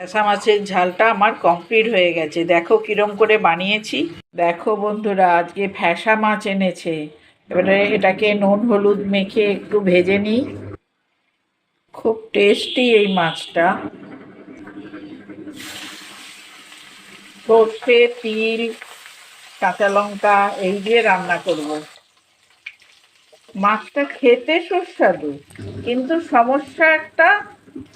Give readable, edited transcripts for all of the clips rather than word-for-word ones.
Fascia মাছের ঝালটা আমার কমপ্লিট হয়ে গেছে। দেখো কিরম করে বানিয়েছি। দেখো বন্ধুরা, আজকে ফ্যাসা মাছ এনেছে। এবারে এটাকে নুন হলুদ মেখে একটু ভেজে নিই। খুব টেস্টি এই মাছটা। সর্ষে, তিল, কাঁচা লঙ্কা এই দিয়ে রান্না করব। মাছটা খেতে সুস্বাদু, কিন্তু সমস্যা একটা,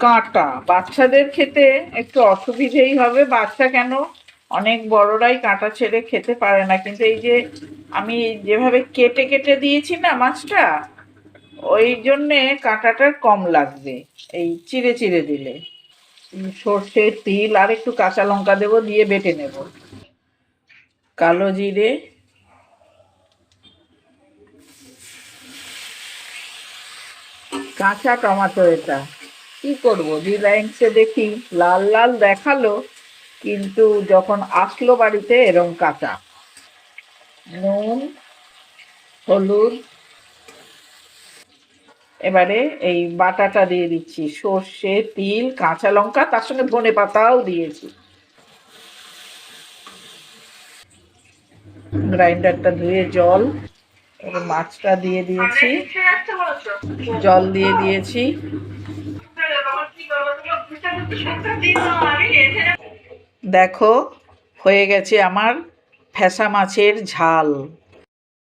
কাঁটা। বাচ্চাদের খেতে একটু অসুবিধেই হবে। বাচ্চা কেন, অনেক বড়রাই কাঁটা ছেড়ে খেতে পারে না। কিন্তু এই যে আমি যেভাবে কেটে কেটে দিয়েছি না মাছটা, ওই জন্যে কাঁটাটা কম লাগবে এই চিড়ে চিড়ে দিলে। সর্ষে, তিল আর একটু কাঁচা লঙ্কা দেবো, দিয়ে বেটে নেব। কালো জিরে, কাঁচা টমেটো। এটা কি করবো, রিলায়েন্সে দেখি লাল লাল দেখালো, কিন্তু যখন আসলো বাড়িতে এরম কাঁচা। নুন, হলুদ, এবারে এই বাটাটা দিয়ে দিচ্ছি, সর্ষে, তিল, কাঁচা লঙ্কা, তার সঙ্গে ধনে পাতাও দিয়েছি। গ্রাইন্ডারটা ধুয়ে জল, মাছটা দিয়ে দিয়েছি, জল দিয়ে দিয়েছি। দেখো হয়ে গেছে আমার ফ্যাসা মাছের ঝাল।